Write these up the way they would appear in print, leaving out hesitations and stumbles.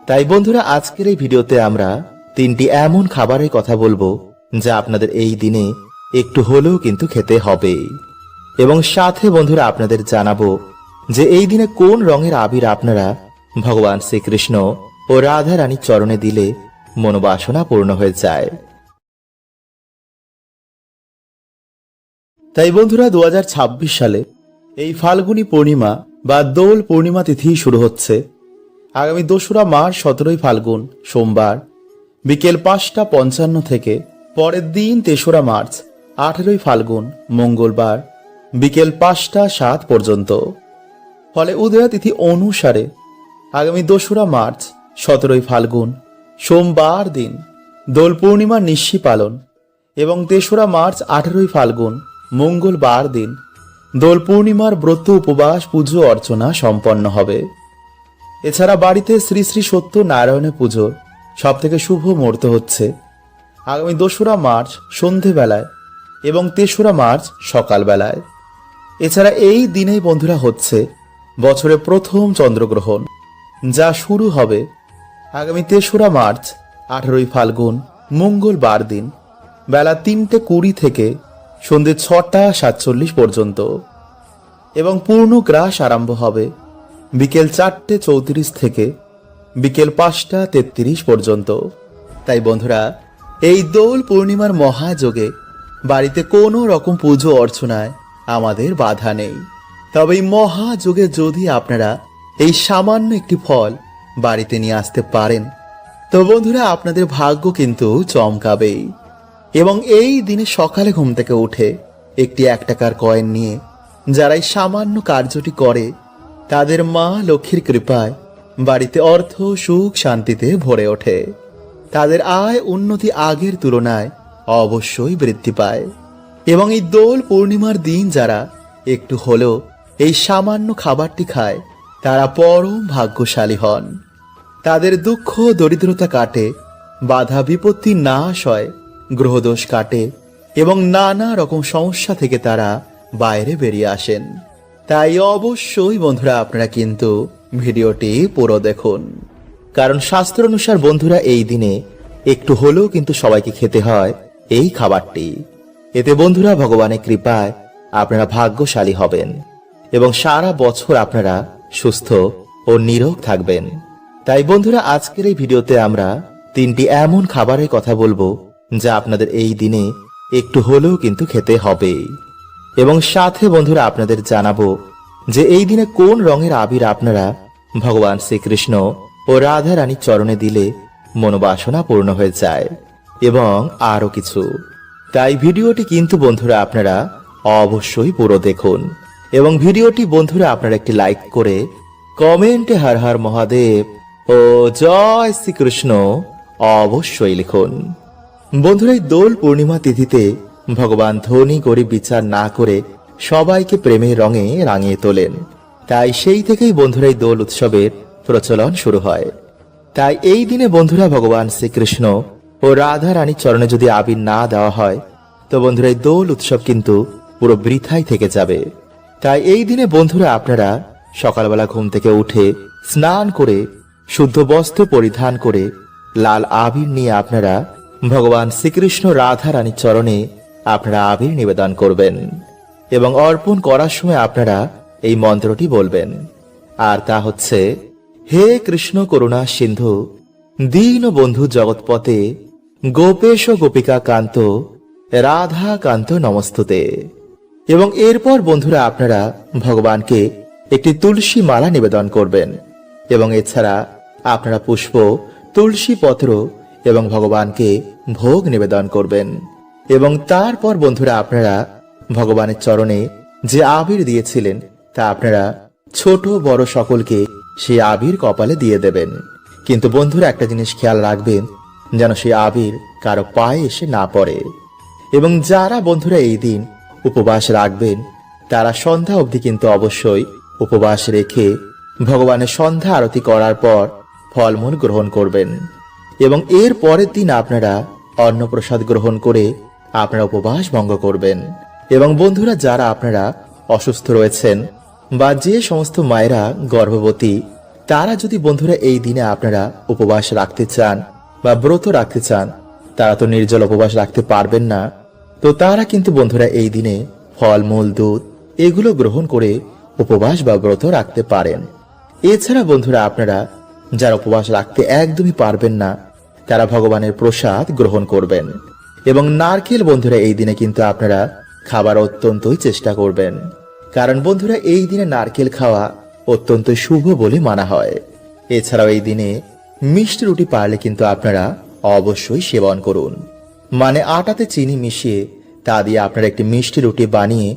তাই বন্ধুরা, আজকের এই ভিডিওতে আমরা তিনটি এমন খাবারের কথা বলবো যা আপনাদের এই দিনে একটু হলেও কিন্তু খেতে হবে। এবং সাথে বন্ধুরা আপনাদের জানাবো যে এই দিনে কোন রঙের আবির আপনারা ভগবান শ্রীকৃষ্ণ ও রাধা রানীর চরণে দিলে মনোবাসনা পূর্ণ হয়ে যায়। তাই বন্ধুরা, 2026 সালে এই ফাল্গুনী পূর্ণিমা বা দোল পূর্ণিমা তিথি শুরু হচ্ছে আগামী 2রা মার্চ 17ই ফাল্গুন সোমবার বিকেল 5:55 থেকে পরের দিন 3রা মার্চ 18ই ফাল্গুন মঙ্গলবার বিকেল 5:07 পর্যন্ত। ফলে উদয়া তিথি অনুসারে আগামী 2রা মার্চ 17ই ফাল্গুন সোমবার দিন দোল পূর্ণিমার নিশি পালন এবং 3রা মার্চ 18ই ফাল্গুন মঙ্গলবার দিন দোল পূর্ণিমার ব্রত উপবাস পুজো অর্চনা সম্পন্ন হবে। এছাড়া বাড়িতে শ্রী শ্রী সত্য নারায়ণের পুজোর সব থেকে শুভ মুহূর্ত হচ্ছে আগামী 2রা মার্চ সন্ধেবেলায় এবং 3রা মার্চ সকালবেলায়। এছাড়া এই দিনেই বন্ধুরা হচ্ছে বছরের প্রথম চন্দ্রগ্রহণ, যা শুরু হবে আগামী 3রা মার্চ 18ই ফাল্গুন মঙ্গলবার দিন বেলা 3:20 থেকে সন্ধ্যে 6:47 পর্যন্ত এবং পূর্ণ গ্রাস আরম্ভ হবে বিকেল 4:34 থেকে বিকেল 5:33 পর্যন্ত। তাই বন্ধুরা, এই দোল পূর্ণিমার মহাযোগে বাড়িতে কোনো রকম পুজো অর্চনায় আমাদের বাধা নেই। তবে এই মহাযোগে যদি আপনারা এই সামান্য একটি ফল বাড়িতে নিয়ে আসতে পারেন তো বন্ধুরা আপনাদের ভাগ্য কিন্তু চমকাবেই। এবং এই দিনে সকালে ঘুম থেকে উঠে একটি 1 টাকার কয়েন নিয়ে যারা এই সামান্য কার্যটি করে তাদের মা লক্ষ্মীর কৃপায় বাড়িতে অর্থ সুখ শান্তিতে ভরে ওঠে। তাদের আয় উন্নতি আগের তুলনায় অবশ্যই বৃদ্ধি পায়। এবং এই দোল পূর্ণিমার দিন যারা একটু হলেও এই সামান্য খাবারটি খায় তারা পরম ভাগ্যশালী হন। তাদের দুঃখ দরিদ্রতা কাটে, বাধা বিপত্তি নাশ হয়, গ্রহদোষ কাটে এবং নানা রকম সমস্যা থেকে তারা বাইরে বেরিয়ে আসেন। তাই অবশ্যই বন্ধুরা আপনারা কিন্তু ভিডিওটি পুরো দেখুন, কারণ শাস্ত্র অনুসার বন্ধুরা এই দিনে একটু হলেও কিন্তু সবাইকে খেতে হয় এই খাবারটি। এতে বন্ধুরা ভগবানের কৃপায় আপনারা ভাগ্যশালী হবেন এবং সারা বছর আপনারা সুস্থ ও নিরোগ থাকবেন। তাই বন্ধুরা, আজকের এই ভিডিওতে আমরা তিনটি এমন খাবারের কথা বলবো যা আপনাদের এই দিনে একটু হলেও কিন্তু খেতে হবে। এবং সাথে বন্ধুরা আপনাদের জানাবো যে এই দিনে কোন রঙের আবির আপনারা ভগবান শ্রীকৃষ্ণ ও রাধা রানীর চরণে দিলে মনোবাসনা পূর্ণ হয়ে যায় এবং আরো কিছু। তাই ভিডিওটি কিন্তু বন্ধুরা আপনারা অবশ্যই পুরো দেখুন এবং ভিডিওটি বন্ধুরা আপনারা একটি লাইক করে কমেন্টে হর হর মহাদেব ও জয় শ্রীকৃষ্ণ অবশ্যই লিখুন। বন্ধুরা, এই দোল পূর্ণিমা তিথিতে ভগবান ধনী গরিব বিচার না করে সবাইকে প্রেমের রঙে রাঙিয়ে তোলেন। তাই সেই থেকেই বন্ধুরা এই দোল উৎসবের প্রচলন শুরু হয়। তাই এই দিনে বন্ধুরা ভগবান শ্রীকৃষ্ণ ও রাধা রানীর চরণে যদি আবির না দেওয়া হয় তো বন্ধুরা এই দোল উৎসব কিন্তু পুরো বৃথাই থেকে যাবে। তাই এই দিনে বন্ধুরা আপনারা সকালবেলা ঘুম থেকে উঠে স্নান করে শুদ্ধ বস্ত্র পরিধান করে লাল আবির নিয়ে আপনারা ভগবান শ্রীকৃষ্ণ রাধা রানীর চরণে আপনারা আবির নিবেদন করবেন এবং অর্পণ করার সময় আপনারা এই মন্ত্রটি বলবেন, আর তা হচ্ছে, হে কৃষ্ণ করুণা সিন্ধু দীন বন্ধু জগৎপতে গোপেশ গোপিকা কান্ত রাধা কান্ত নমস্তুতে। এবং এরপর বন্ধুরা আপনারা ভগবানকে একটি তুলসী মালা নিবেদন করবেন এবং এছাড়া আপনারা পুষ্প, তুলসী পত্র এবং ভগবানকে ভোগ নিবেদন করবেন। এবং তারপর বন্ধুরা আপনারা ভগবানের চরণে যে আবির দিয়েছিলেন তা আপনারা ছোট বড় সকলকে সেই আবির কপালে দিয়ে দেবেন। কিন্তু বন্ধুরা একটা জিনিস খেয়াল রাখবেন যেন সেই আবির কারো পায়ে এসে না পড়ে। এবং যারা বন্ধুরা এই দিন উপবাস রাখবেন তারা সন্ধ্যা অবধি কিন্তু অবশ্যই উপবাস রেখে ভগবানের সন্ধ্যা আরতি করার পর ফলমূল গ্রহণ করবেন এবং এর পরের দিন আপনারা অন্নপ্রসাদ গ্রহণ করে আপনারা উপবাস ভঙ্গ করবেন। এবং বন্ধুরা যারা আপনারা অসুস্থ রয়েছেন বা যে সমস্ত মায়েরা গর্ভবতী তারা যদি বন্ধুরা এই দিনে আপনারা উপবাস রাখতে চান বা ব্রত রাখতে চান, তারা তো নির্জল উপবাস রাখতে পারবেন না। তো তারা কিন্তু বন্ধুরা এই দিনে ফলমূল, দুধ এগুলো গ্রহণ করে উপবাস বা ব্রত রাখতে পারেন। এছাড়া বন্ধুরা আপনারা যারা উপবাস রাখতে একদমই পারবেন না, তারা ভগবানের প্রসাদ গ্রহণ করবেন। এবং নারকেল বন্ধুরা এই দিনে কিন্তু আপনারা খাবার অত্যন্তই চেষ্টা করবেন, কারণ বন্ধুরা এই দিনে নারকেল খাওয়া অত্যন্ত শুভ বলে মানা হয়। এছাড়াও এই দিনে মিষ্টি রুটি পারলে কিন্তু আপনারা অবশ্যই সেবন করুন। মানে আটাতে চিনি মিশিয়ে তা দিয়ে আপনারা একটি মিষ্টি রুটি বানিয়ে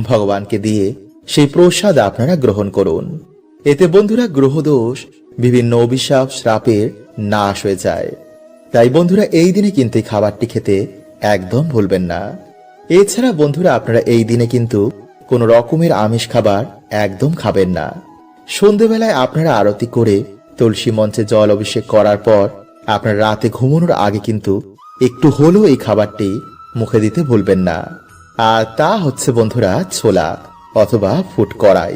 ভগবানকে দিয়ে সেই প্রসাদ আপনারা গ্রহণ করুন। এতে বন্ধুরা গ্রহদোষ, বিভিন্ন অভিশাপ, শ্রাপের নাশ হয়ে যায়। তাই বন্ধুরা এই দিনে কিন্তু এই খাবারটি খেতে একদম ভুলবেন না। এছাড়া বন্ধুরা আপনারা এই দিনে কিন্তু কোনো রকমের আমিষ খাবার একদম খাবেন না। সন্ধেবেলায় আপনারা আরতি করে তুলসী মঞ্চে জল অভিষেক করার পর আপনারা রাতে ঘুমানোর আগে কিন্তু একটু হলেও এই খাবারটি মুখে দিতে ভুলবেন না। আর তা হচ্ছে বন্ধুরা ছোলা অথবা ফুট কড়াই।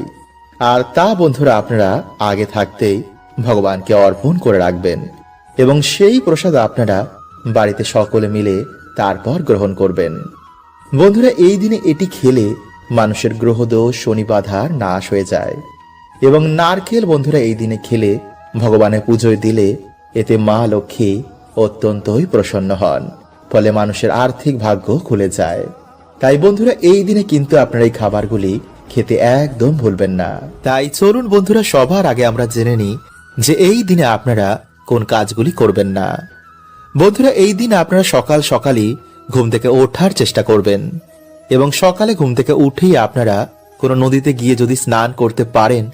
আর তা বন্ধুরা আপনারা আগে থাকতেই ভগবানকে অর্পণ করে রাখবেন এবং সেই প্রসাদ আপনারা বাড়িতে সকলে মিলে তারপর গ্রহণ করবেন। বন্ধুরা এই দিনে এটি খেলে মানুষের গ্রহদোষ, শনি বাধার নাশ হয়ে যায়। এবং নারকেল বন্ধুরা এই দিনে খেলে ভগবানের পুজোয় দিলে এতে মা লক্ষ্মী অত্যন্তই প্রসন্ন হন, ফলে মানুষের আর্থিক ভাগ্য খুলে যায়। তাই বন্ধুরা এই দিনে কিন্তু আপনারা এই খাবারগুলি খেতে একদম ভুলবেন না। তাই চলুন বন্ধুরা সবার আগে আমরা জেনে নিই যে এই দিনে আপনারা কোন কাজগুলি করবেন না। বন্ধুরা এই দিন আপনারা সকাল সকালই ঘুম থেকে ওঠার চেষ্টা করবেন এবং সকালে ঘুম থেকে উঠেই আপনারা কোনো নদীতে গিয়ে যদি স্নান করতে পারেন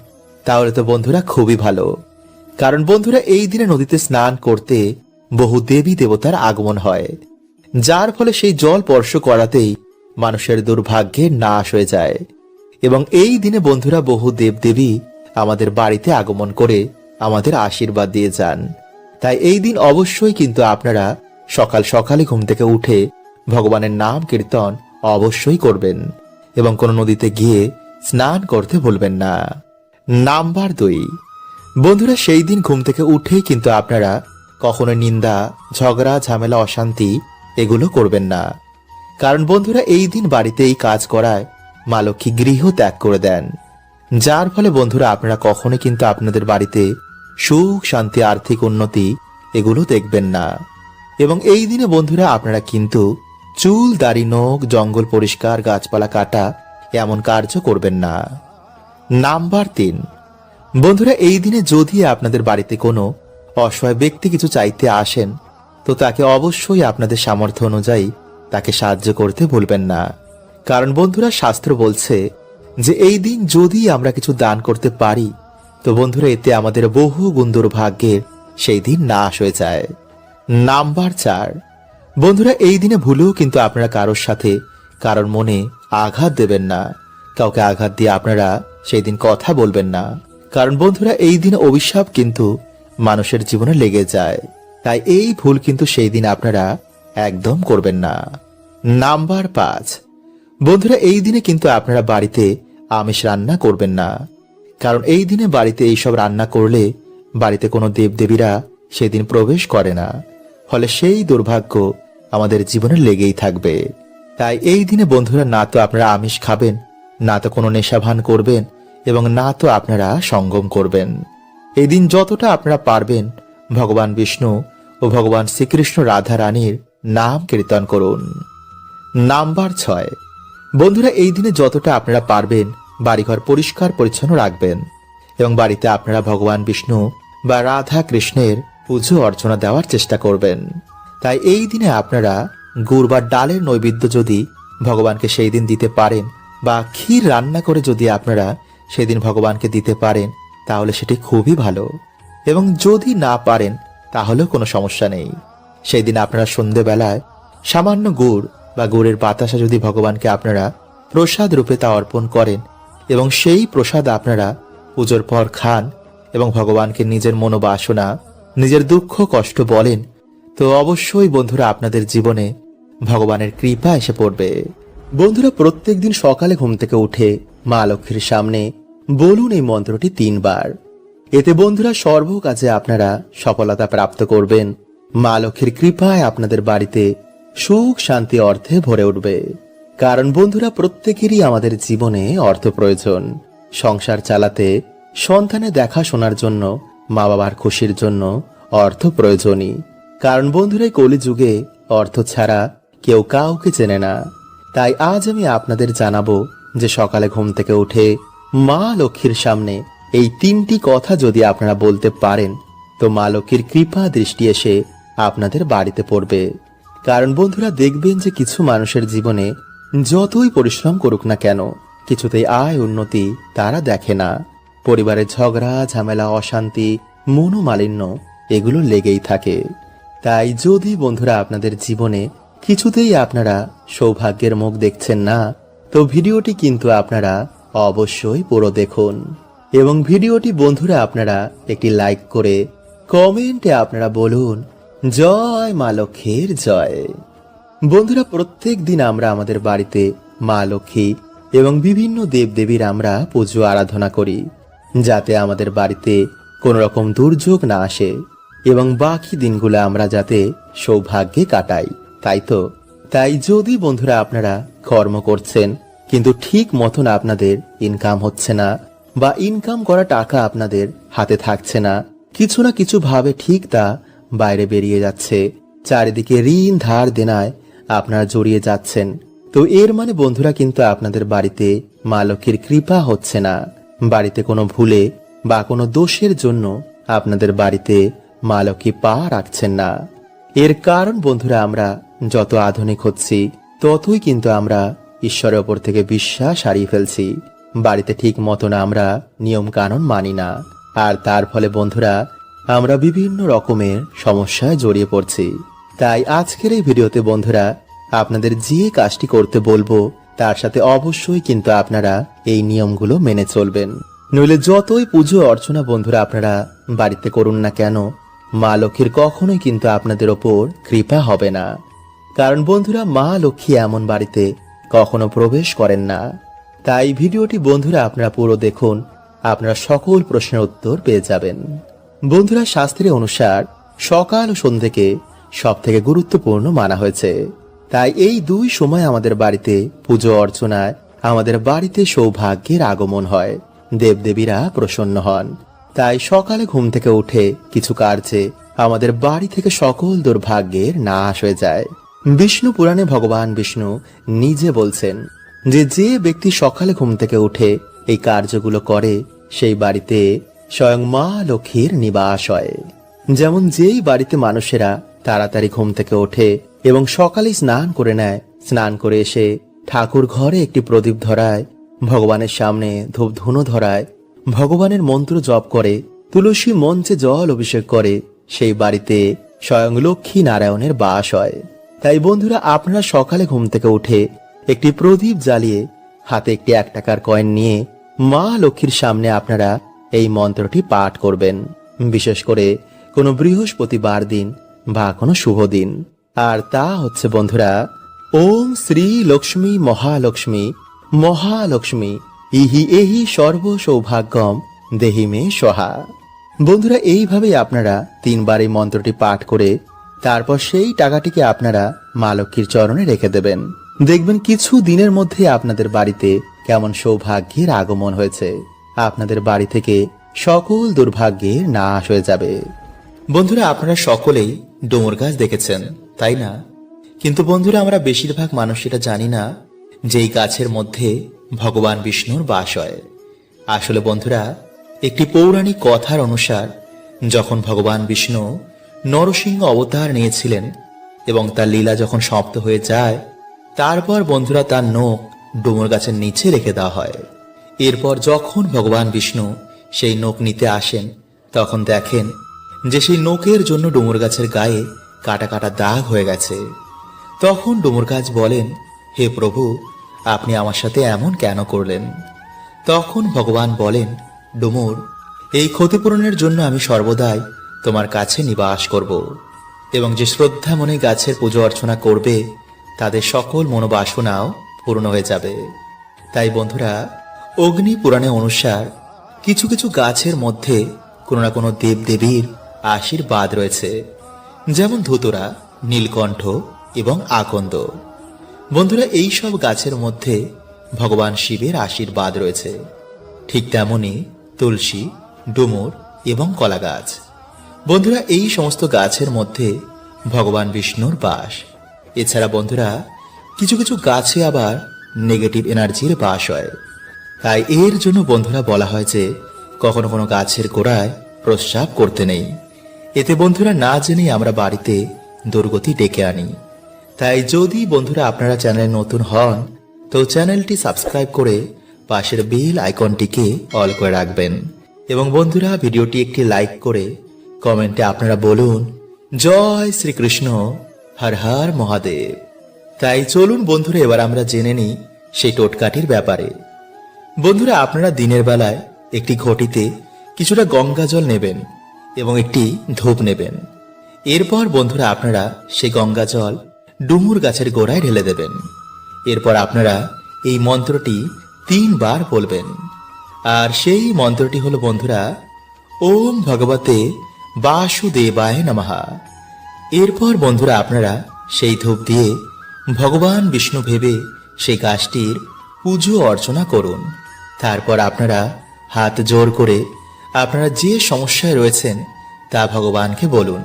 তাহলে তো বন্ধুরা খুবই ভালো। কারণ বন্ধুরা এই দিনে নদীতে স্নান করতে বহু দেবী দেবতার আগমন হয়, যার ফলে সেই জল স্পর্শ করাতেই মানুষের দুর্ভাগ্যের নাশ হয়ে যায়। এবং এই দিনে বন্ধুরা বহু দেবদেবী আমাদের বাড়িতে আগমন করে আমাদের আশীর্বাদ দিয়ে যান। তাই এই দিন অবশ্যই কিন্তু আপনারা সকাল সকালে ঘুম থেকে উঠে ভগবানের নাম কীর্তন অবশ্যই করবেন এবং কোনো নদীতে গিয়ে স্নান করতে ভুলবেন না। নাম্বার 2, বন্ধুরা সেই দিন ঘুম থেকে উঠেই কিন্তু আপনারা কখনো নিন্দা, ঝগড়া, ঝামেলা, অশান্তি এগুলো করবেন না। কারণ বন্ধুরা এই দিন বাড়িতে এই কাজ করায় মা লক্ষ্মী গৃহ ত্যাগ করে দেন, যার ফলে বন্ধুরা আপনারা কখনোই কিন্তু আপনাদের বাড়িতে সুখ, শান্তি, আর্থিক উন্নতি এগুলো দেখবেন না। এবং এই দিনে বন্ধুরা আপনারা কিন্তু চুল, দাড়ি, নখ, জঙ্গল পরিষ্কার, গাছপালা কাটা এমন কার্য করবেন না। নাম্বার 3, বন্ধুরা এই দিনে যদি আপনাদের বাড়িতে কোনো অসহায় ব্যক্তি কিছু চাইতে আসেন তো তাকে অবশ্যই আপনাদের সামর্থ্য অনুযায়ী তাকে সাহায্য করতে ভুলবেন না। কারণ বন্ধুরা শাস্ত্র বলছে যে এই দিন যদি আমরা কিছু দান করতে পারি তো বন্ধুরা এতে আমাদের বহু গুণ দুর্ভাগ্যের সেই দিন নাশ হয়ে যায়। নাম্বার 4, বন্ধুরা এই দিনে ভুলেও কিন্তু আপনারা কারোর সাথে কারোর মনে আঘাত দেবেন না। কাউকে আঘাত দিয়ে আপনারা সেই দিন কথা বলবেন না, কারণ বন্ধুরা এই দিন অভিশাপ কিন্তু মানুষের জীবনে লেগে যায়। তাই এই ভুল কিন্তু সেই দিন আপনারা একদম করবেন না। নাম্বার 5, বন্ধুরা এই দিনে কিন্তু আপনারা বাড়িতে আমিষ রান্না করবেন না। কারণ এই দিনে বাড়িতে এইসব রান্না করলে বাড়িতে কোনো দেবদেবীরা সেদিন প্রবেশ করে না, ফলে সেই দুর্ভাগ্য আমাদের জীবনে লেগেই থাকবে। তাই এই দিনে বন্ধুরা না তো আপনারা আমিষ খাবেন, না তো কোনো নেশাভান করবেন এবং না তো আপনারা সঙ্গম করবেন। এই দিন যতটা আপনারা পারবেন ভগবান বিষ্ণু ও ভগবান শ্রীকৃষ্ণ রাধা রানীর নাম কীর্তন করুন। নাম্বার 6, বন্ধুরা এই দিনে যতটা আপনারা পারবেন বাড়িঘর পরিষ্কার পরিচ্ছন্ন রাখবেন এবং বাড়িতে আপনারা ভগবান বিষ্ণু বা রাধা কৃষ্ণের পুজো অর্চনা দেওয়ার চেষ্টা করবেন। তাই এই দিনে আপনারা গুড় বা ডালের নৈবেদ্য যদি ভগবানকে সেই দিন দিতে পারেন বা ক্ষীর রান্না করে যদি আপনারা সেদিন ভগবানকে দিতে পারেন তাহলে সেটি খুবই ভালো। এবং যদি না পারেন তাহলেও কোনো সমস্যা নেই। সেই দিন আপনারা সন্ধ্যেবেলায় সামান্য গুড় বা গুড়ের বাতাসা যদি ভগবানকে আপনারা প্রসাদ রূপে তা অর্পণ করেন এবং সেই প্রসাদ আপনারা পুজোর পর খান এবং ভগবানকে নিজের মনোবাসনা, নিজের দুঃখ কষ্ট বলেন, তো অবশ্যই বন্ধুরা আপনাদের জীবনে ভগবানের কৃপা এসে পড়বে। বন্ধুরা প্রত্যেক দিন সকালে ঘুম থেকে উঠে মা লক্ষ্মীর সামনে বলুন এই মন্ত্রটি 3 বার। এতে বন্ধুরা সর্ব কাজে আপনারা সফলতা প্রাপ্ত করবেন। মা লক্ষ্মীর কৃপায় আপনাদের বাড়িতে সুখ শান্তি অর্থে ভরে উঠবে। কারণ বন্ধুরা প্রত্যেকেরই আমাদের জীবনে অর্থ প্রয়োজন। সংসার চালাতে, সন্তানের দেখাশোনার জন্য, মা বাবার খুশির জন্য অর্থ প্রয়োজনই। কারণ বন্ধুরা এই কলিযুগে অর্থ ছাড়া কেউ কাউকে চেনে না। তাই আজ আমি আপনাদের জানাবো যে সকালে ঘুম থেকে উঠে মা লক্ষ্মীর সামনে এই 3টি কথা যদি আপনারা বলতে পারেন তো মা লক্ষ্মীর কৃপা দৃষ্টি এসে আপনাদের বাড়িতে পড়বে। কারণ বন্ধুরা দেখবেন যে কিছু মানুষের জীবনে যতই পরিশ্রম করুক না কেন কিছুতেই আয় উন্নতি তারা দেখে না। পরিবারের ঝগড়া ঝামেলা অশান্তি মনোমালিন্য এগুলো লেগেই থাকে। তাই যদি বন্ধুরা আপনাদের জীবনে কিছুতেই আপনারা সৌভাগ্যের মুখ দেখছেন না তো ভিডিওটি কিন্তু আপনারা অবশ্যই পুরো দেখুন এবং ভিডিওটি বন্ধুরা আপনারা একটি লাইক করে কমেন্টে আপনারা বলুন জয় মা লক্ষ্মীর জয়। বন্ধুরা প্রত্যেক দিন আমরা আমাদের বাড়িতে মা লক্ষ্মী এবং বিভিন্ন দেবদেবীর আমরা পুজো আরাধনা করি যাতে আমাদের বাড়িতে কোনো রকম দুর্যোগ না আসে এবং বাকি দিনগুলো আমরা যাতে সৌভাগ্যে কাটাই। তাই যদি বন্ধুরা আপনারা কর্ম করছেন কিন্তু ঠিক মতন আপনাদের ইনকাম হচ্ছে না বা ইনকাম করা টাকা আপনাদের হাতে থাকছে না, কিছু না কিছু ভাবে ঠিক তা বাইরে বেরিয়ে যাচ্ছে, চারিদিকে ঋণ ধার দেনায় আপনারা জড়িয়ে যাচ্ছেন, তো এর মানে বন্ধুরা কিন্তু আপনাদের বাড়িতে মা লক্ষ্মীর কৃপা হচ্ছে না। বাড়িতে কোনো ভুলে বা কোনো দোষের জন্য আপনাদের বাড়িতে মা লক্ষ্মী পা রাখছেন না। এর কারণ বন্ধুরা আমরা যত আধুনিক হচ্ছি ততই কিন্তু আমরা ঈশ্বরের ওপর থেকে বিশ্বাস হারিয়ে ফেলছি। বাড়িতে ঠিক মতন আমরা নিয়ম কানুন মানি না, আর তার ফলে বন্ধুরা আমরা বিভিন্ন রকমের সমস্যায় জড়িয়ে পড়ছি। তাই আজকের এই ভিডিওতে বন্ধুরা আপনাদের যে কাজটি করতে বলবো তার সাথে অবশ্যই কিন্তু আপনারা এই নিয়মগুলো মেনে চলবেন। নইলে যতই পুজো অর্চনা বন্ধুরা আপনারা বাড়িতে করুন না কেন মা লক্ষ্মীর কখনোই কিন্তু আপনাদের ওপর কৃপা হবে না। কারণ বন্ধুরা মা লক্ষ্মী এমন বাড়িতে কখনো প্রবেশ করেন না। তাই ভিডিওটি বন্ধুরা আপনারা পুরো দেখুন, আপনারা সকল প্রশ্নের উত্তর পেয়ে যাবেন। বন্ধুরা শাস্ত্রের অনুসার সকাল ও সন্ধ্যেকে সব থেকে গুরুত্বপূর্ণ মানা হয়েছে। তাই এই দুই সময় আমাদের বাড়িতে পুজো অর্চনায় আমাদের বাড়িতে সৌভাগ্যের আগমন হয়, দেবদেবীরা প্রসন্ন হন। তাই সকালে ঘুম থেকে উঠে কিছু কার্যে আমাদের বাড়ি থেকে সকল দুর্ভাগ্যের নাশ হয়ে যায়। বিষ্ণু পুরাণে ভগবান বিষ্ণু নিজে বলছেন যে ব্যক্তি সকালে ঘুম থেকে উঠে এই কার্যগুলো করে সেই বাড়িতে স্বয়ং মা লক্ষ্মীর নিবাস হয়। যেমন যেই বাড়িতে মানুষেরা তাড়াতাড়ি ঘুম থেকে ওঠে এবং সকালে স্নান করে নেয়, স্নান করে এসে ঠাকুর ঘরে একটি প্রদীপ ধরায়, ভগবানের সামনে ধূপ ধুনো ধরায়, ভগবানের মন্ত্র জপ করে, তুলসী মঞ্চে জল অভিষেক করে, সেই বাড়িতে স্বয়ং লক্ষ্মী নারায়ণের বাস হয়। তাই বন্ধুরা আপনারা সকালে ঘুম থেকে উঠে একটি প্রদীপ জ্বালিয়ে হাতে একটি 1 টাকার কয়েন নিয়ে মা লক্ষ্মীর সামনে আপনারা এই মন্ত্রটি পাঠ করবেন, বিশেষ করে কোনো বৃহস্পতিবার দিন বা কোনো শুভ দিন। আর তা হচ্ছে বন্ধুরা ওম শ্রী লক্ষ্মী মহালক্ষ্মী মহালক্ষ্মী ইহি এহি সর্ব সৌভাগ্যম দেহি মে সহা। বন্ধুরা এইভাবেই আপনারা 3 বার এই মন্ত্রটি পাঠ করে তারপর সেই টাকাটিকে আপনারা মা লক্ষ্মীর চরণে রেখে দেবেন। দেখবেন কিছু দিনের মধ্যে আপনাদের বাড়িতে কেমন সৌভাগ্যের আগমন হয়েছে, আপনাদের বাড়ি থেকে সকল দুর্ভাগ্যের নাশ হয়ে যাবে। বন্ধুরা আপনারা সকলেই ডুমুর গাছ দেখেছেন তাই না? কিন্তু বন্ধুরা আমরা বেশিরভাগ মানুষ এটা জানি না যে এই গাছের মধ্যে ভগবান বিষ্ণুর বাস হয়। আসলে বন্ধুরা একটি পৌরাণিক কথার অনুসার যখন ভগবান বিষ্ণু নরসিংহ অবতার নিয়েছিলেন এবং তার লীলা যখন সমাপ্ত হয়ে যায় তারপর বন্ধুরা তার নখ ডুমুর গাছের নিচে রেখে দেওয়া হয়। এরপর যখন ভগবান বিষ্ণু সেই নখ নিতে আসেন তখন দেখেন যে সেই নখের জন্য ডুমুর গাছের গায়ে কাটা কাটা দাগ হয়ে গেছে। তখন ডুমুর গাছ বলেন, হে প্রভু, আপনি আমার সাথে এমন কেন করলেন? তখন ভগবান বলেন, ডুমুর, এই ক্ষতিপূরণের জন্য আমি সর্বদাই তোমার কাছে নিবাস করব এবং যে শ্রদ্ধা মনে গাছের পুজো অর্চনা করবে তাদের সকল মনোবাসনাও পূর্ণ হয়ে যাবে। তাই বন্ধুরা অগ্নি পুরাণে অনুসার কিছু কিছু গাছের মধ্যে কোনো না কোনো দেবদেবীর আশীর্বাদ রয়েছে, যেমন ধুতরা, নীলকণ্ঠ এবং আকন্দ। বন্ধুরা, এই সব গাছের মধ্যে ভগবান শিবের আশীর্বাদ রয়েছে। ঠিক তেমনি তুলসী, ডুমুর এবং কলা গাছ। বন্ধুরা, এই সমস্ত গাছের মধ্যে ভগবান বিষ্ণুর বাস। এছাড়া বন্ধুরা, কিছু কিছু গাছে আবার নেগেটিভ এনার্জির বাস হয়। তাই এর জন্য বন্ধুরা বলা হয় যে কখনো কোনো গাছের গোড়ায় প্রস্রাব করতে নেই। এতে বন্ধুরা না জেনেই আমরা বাড়িতে দুর্গতি ডেকে আনি। তাই যদি বন্ধুরা আপনারা চ্যানেলে নতুন হন তো চ্যানেলটি সাবস্ক্রাইব করে পাশের বেল আইকনটিকে অল করে রাখবেন। এবং বন্ধুরা, ভিডিওটি একটি লাইক করে কমেন্টে আপনারা বলুন জয় শ্রীকৃষ্ণ, হর হর মহাদেব। তাই চলুন বন্ধুরা, এবার আমরা জেনে নিই সেই টোটকাটির ব্যাপারে। বন্ধুরা, আপনারা দিনের বেলায় একটি ঘটিতে কিছুটা গঙ্গা জল নেবেন এবং একটি ধূপ নেবেন। এরপর বন্ধুরা আপনারা সেই গঙ্গা জল ডুমুর গাছের গোড়ায় ঢেলে দেবেন। এরপর আপনারা এই মন্ত্রটি 3 বার বলবেন। আর সেই মন্ত্রটি হলো বন্ধুরা, ওম ভগবতে বাসুদেবায় নমঃ। এরপর বন্ধুরা আপনারা সেই ধূপ দিয়ে ভগবান বিষ্ণু ভেবে সেই গাছটির পুজো অর্চনা করুন। তারপর আপনারা হাত জোর করে আপনারা যে সমস্যায় রয়েছেন তা ভগবানকে বলুন।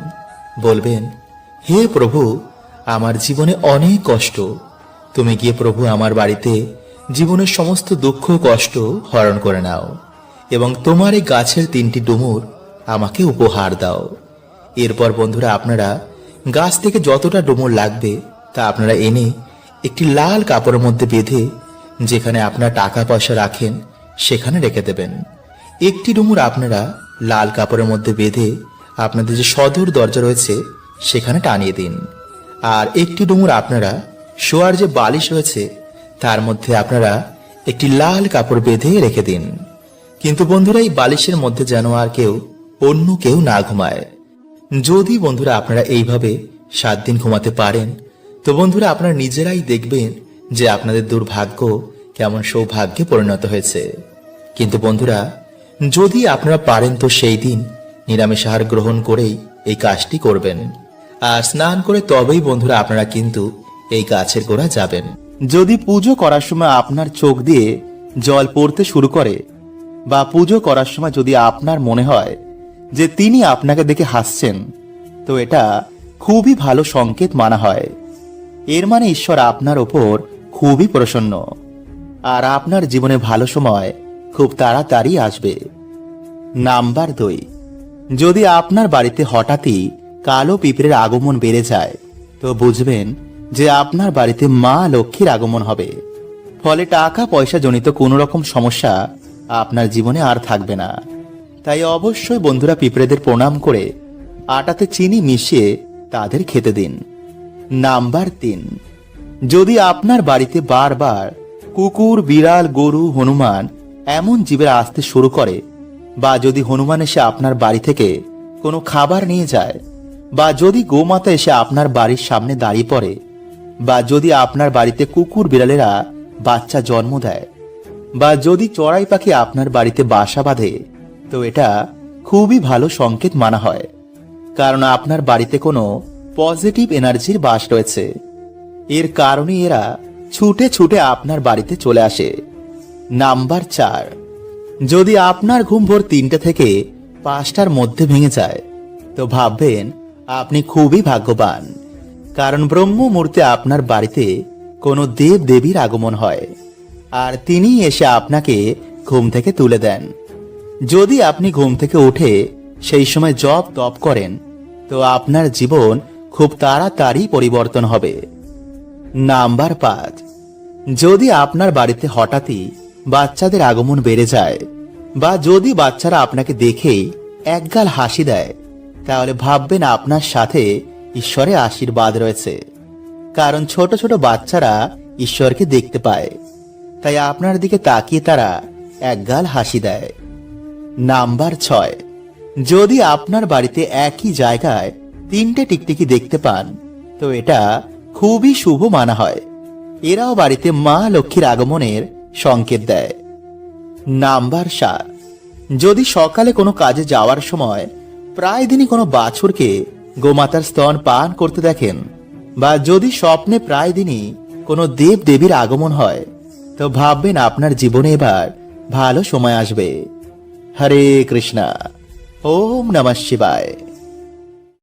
বলবেন, হে প্রভু, আমার জীবনে অনেক কষ্ট, তুমি গিয়ে প্রভু আমার বাড়িতে জীবনের সমস্ত দুঃখ কষ্ট হরণ করে নাও এবং তোমার এই গাছের 3টি ডুমুর আমাকে উপহার দাও। এরপর বন্ধুরা আপনারা গাছ থেকে যতটা ডুমুর লাগবে তা আপনারা এনে একটি লাল কাপড়ের মধ্যে বেঁধে যেখানে আপনারা টাকা পয়সা রাখেন সেখানে রেখে দেবেন। একটি ডুমুর আপনারা লাল কাপড়ের মধ্যে বেঁধে আপনাদের যে সদর দরজা রয়েছে সেখানে টানিয়ে দিন। আর একটি ডুমুর আপনারা শোয়ার যে বালিশ রয়েছে তার মধ্যে আপনারা একটি লাল কাপড় বেঁধে রেখে দিন। কিন্তু বন্ধুরা, এই বালিশের মধ্যে যেন আর অন্য কেউ না ঘুমায়। যদি বন্ধুরা আপনারা এইভাবে 7 দিন ঘুমাতে পারেন তো বন্ধুরা আপনারা নিজেরাই দেখবেন যে আপনাদের দুর্ভাগ্য কেমন সৌভাগ্যে পরিণত হয়েছে। কিন্তু বন্ধুরা, যদি আপনারা পারেন তো সেই দিন নিরামিষ আহার গ্রহণ করেই এই কাজটি করবেন। আর স্নান করে তবেই বন্ধুরা আপনারা কিন্তু এই গাছের গোড়া যাবেন। যদি পুজো করার সময় আপনার চোখ দিয়ে জল পড়তে শুরু করে বা পুজো করার সময় যদি আপনার মনে হয় যে তিনি আপনাকে দেখে হাসছেন, তো এটা খুবই ভালো সংকেত মানা হয়। এর মানে ঈশ্বর আপনার ওপর খুবই প্রসন্ন আর আপনার জীবনে ভালো সময় খুব তাড়াতাড়ি আসবে। নাম্বার 2, যদি আপনার বাড়িতে হঠাৎই কালো পিঁপড়ের আগমন বেড়ে যায় তো বুঝবেন যে আপনার বাড়িতে মা লক্ষ্মীর আগমন হবে। ফলে টাকা পয়সা জনিত কোনো রকম সমস্যা আপনার জীবনে আর থাকবে না। তাই অবশ্যই বন্ধুরা পিঁপড়েদের প্রণাম করে আটাতে চিনি মিশিয়ে তাদের খেতে দিন। নাম্বার 3, যদি আপনার বাড়িতে বারবার কুকুর, বিড়াল, গরু, হনুমান এমন জীবেরা আসতে শুরু করে, বা যদি হনুমান এসে আপনার বাড়ি থেকে কোনো খাবার নিয়ে যায়, বা যদি গোমাতা এসে আপনার বাড়ির সামনে দাঁড়িয়ে পড়ে, বা যদি আপনার বাড়িতে কুকুর বিড়ালেরা বাচ্চা জন্ম দেয়, বা যদি চড়াই পাখি আপনার বাড়িতে বাসা বাঁধে, তো এটা খুবই ভালো সংকেত মানা হয়। কারণ আপনার বাড়িতে কোনো পজিটিভ এনার্জির বাস রয়েছে। এর কারণে এরা ছুটে ছুটে আপনার বাড়িতে চলে আসে। নাম্বার 4, যদি আপনার ঘুম ভোর 3টে থেকে 5টার মধ্যে ভেঙে যায় তো ভাববেন আপনি খুবই ভাগ্যবান। কারণ ব্রহ্ম মুহূর্তে আপনার বাড়িতে কোনো দেব দেবীর আগমন হয় আর তিনি এসে আপনাকে ঘুম থেকে তুলে দেন। যদি আপনি ঘুম থেকে উঠে সেই সময় জপ তপ করেন তো আপনার জীবন খুব তাড়াতাড়ি পরিবর্তন হবে। নাম্বার 5, যদি আপনার বাড়িতে হঠাৎই বাচ্চাদের আগমন বেড়ে যায়, বা যদি বাচ্চারা আপনাকে দেখেই একগাল হাসি দেয়, তাহলে ভাববেন আপনার সাথে ঈশ্বরের আশীর্বাদ রয়েছে। কারণ ছোট ছোট বাচ্চারা ঈশ্বরকে দেখতে পায়, তাই আপনার দিকে তাকিয়ে তারা একগাল হাসি দেয়। নাম্বার 6, যদি আপনার বাড়িতে একই জায়গায় 3টে টিকটিকি দেখতে পান তো এটা খুবই শুভ মানা হয়। এরাও বাড়িতে মা লক্ষ্মীর আগমনের সংকেত দেয়। নাম্বার 7, যদি সকালে কোনো কাজে যাওয়ার সময় প্রায় দিনই কোনো বাছুরকে গোমাতার স্তন পান করতে দেখেন, বা যদি স্বপ্নে প্রায় দিনই কোনো দেব দেবীর আগমন হয়, তো ভাববেন আপনার জীবনে এবার ভালো সময় আসবে। হরে কৃষ্ণা। ওম নমঃ শিবায়।